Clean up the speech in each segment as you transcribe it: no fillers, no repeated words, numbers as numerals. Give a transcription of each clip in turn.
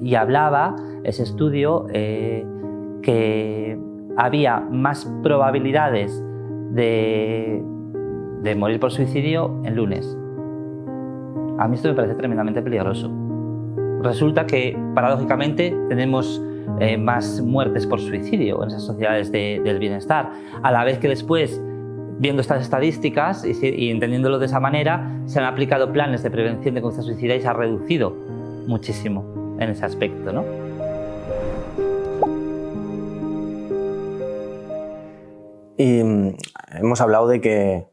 y hablaba ese estudio que había más probabilidades de morir por suicidio en lunes. A mí esto me parece tremendamente peligroso. Resulta que, paradójicamente, tenemos más muertes por suicidio en esas sociedades del bienestar, a la vez que después, viendo estas estadísticas y entendiéndolo de esa manera, se han aplicado planes de prevención de conducta suicida y se ha reducido muchísimo en ese aspecto, ¿no? Y hemos hablado de que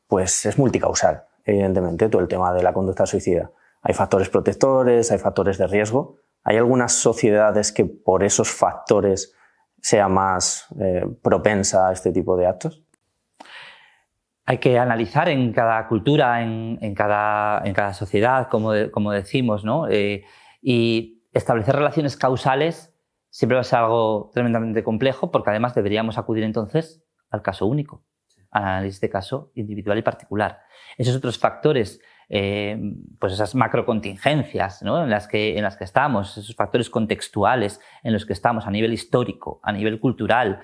pues, es multicausal, evidentemente, todo el tema de la conducta suicida. Hay factores protectores, hay factores de riesgo. ¿Hay algunas sociedades que por esos factores sea más propensa a este tipo de actos? Hay que analizar en cada cultura, en cada sociedad, como decimos, ¿no? Y establecer relaciones causales siempre va a ser algo tremendamente complejo, porque además deberíamos acudir entonces al caso único, al análisis de caso individual y particular. Esos otros factores, pues esas macrocontingencias, ¿no? en las que estamos, esos factores contextuales en los que estamos a nivel histórico, a nivel cultural.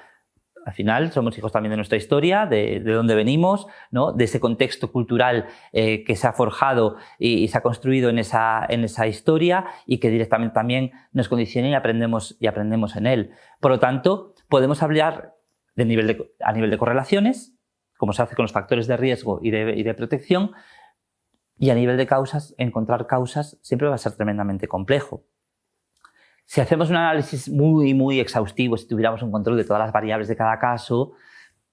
Al final somos hijos también de nuestra historia, de dónde venimos, ¿no? De ese contexto cultural que se ha forjado y se ha construido en esa historia y que directamente también nos condiciona y aprendemos en él. Por lo tanto, podemos hablar a nivel de correlaciones, como se hace con los factores de riesgo y de protección, y a nivel de causas, encontrar causas siempre va a ser tremendamente complejo. Si hacemos un análisis muy exhaustivo, si tuviéramos un control de todas las variables de cada caso,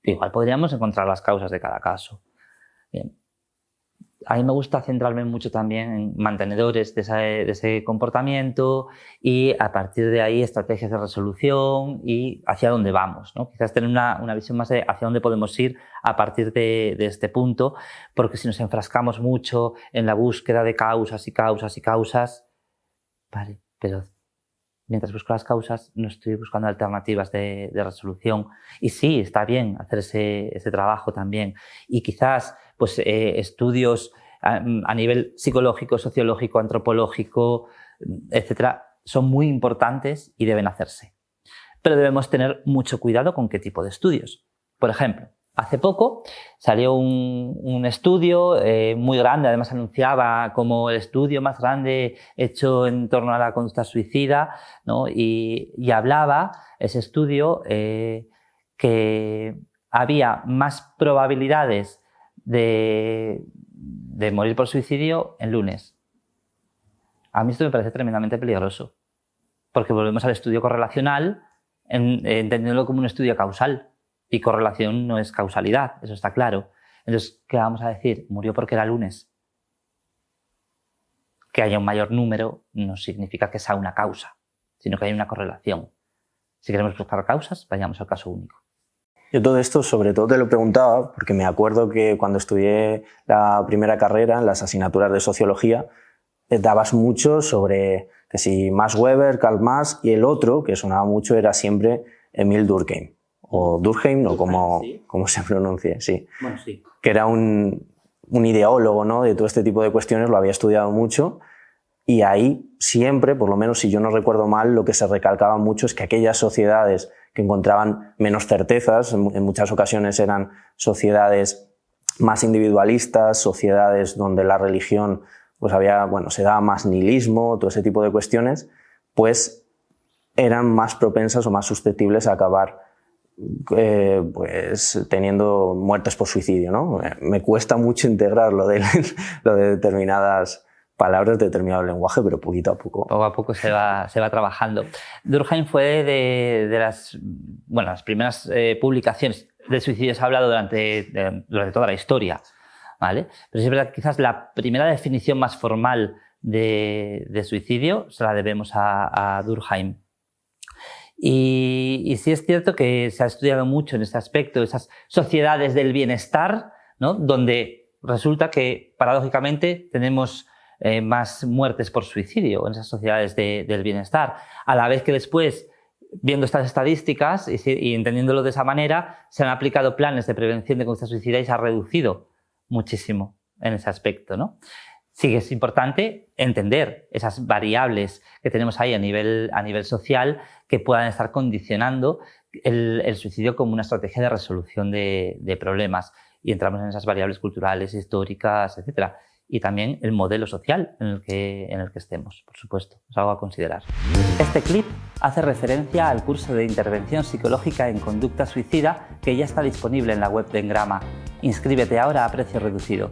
igual podríamos encontrar las causas de cada caso. Bien. A mí me gusta centrarme mucho también en mantenedores de ese comportamiento y a partir de ahí estrategias de resolución y hacia dónde vamos, ¿no? Quizás tener una visión más de hacia dónde podemos ir a partir de este punto, porque si nos enfrascamos mucho en la búsqueda de causas, vale, pero mientras busco las causas no estoy buscando alternativas de resolución. Y sí, está bien hacer ese trabajo también. Y quizás pues, estudios a nivel psicológico, sociológico, antropológico, etcétera, son muy importantes y deben hacerse. Pero debemos tener mucho cuidado con qué tipo de estudios. Por ejemplo, hace poco salió un estudio muy grande, además anunciaba como el estudio más grande hecho en torno a la conducta suicida, ¿no? y hablaba ese estudio que había más probabilidades de morir por suicidio en lunes. A mí esto me parece tremendamente peligroso, porque volvemos al estudio correlacional entendiéndolo como un estudio causal. Y correlación no es causalidad, eso está claro. Entonces, ¿qué vamos a decir? Murió porque era lunes. Que haya un mayor número no significa que sea una causa, sino que hay una correlación. Si queremos buscar causas, vayamos al caso único. Yo todo esto sobre todo te lo preguntaba porque me acuerdo que cuando estudié la primera carrera en las asignaturas de sociología dabas mucho sobre que si Max Weber, Karl Marx y el otro que sonaba mucho era siempre Emil Durkheim. O Durkheim, o como se pronuncie, sí. Bueno, sí. Que era un ideólogo, ¿no? De todo este tipo de cuestiones, lo había estudiado mucho y ahí siempre, por lo menos si yo no recuerdo mal, lo que se recalcaba mucho es que aquellas sociedades que encontraban menos certezas, en muchas ocasiones eran sociedades más individualistas, sociedades donde la religión pues se daba más nihilismo, todo ese tipo de cuestiones, pues eran más propensas o más susceptibles a acabar pues teniendo muertes por suicidio, ¿no? Me cuesta mucho integrar lo de determinadas palabras, de determinado lenguaje, pero poquito a poco. Poco a poco se va trabajando. Durkheim fue de las primeras publicaciones de suicidio se ha hablado durante toda la historia, ¿vale? Pero es verdad que quizás la primera definición más formal de suicidio se la debemos a Durkheim. Y sí es cierto que se ha estudiado mucho en este aspecto, esas sociedades del bienestar, ¿no? Donde resulta que, paradójicamente, tenemos más muertes por suicidio en esas sociedades del bienestar, a la vez que después, viendo estas estadísticas y entendiéndolo de esa manera, se han aplicado planes de prevención de conducta suicida y se ha reducido muchísimo en ese aspecto, ¿no? Sí que es importante entender esas variables que tenemos ahí a nivel social que puedan estar condicionando el suicidio como una estrategia de resolución de problemas. Y entramos en esas variables culturales, históricas, etcétera. Y también el modelo social en el que estemos, por supuesto. Es algo a considerar. Este clip hace referencia al curso de intervención psicológica en conducta suicida que ya está disponible en la web de Engrama. Inscríbete ahora a precio reducido.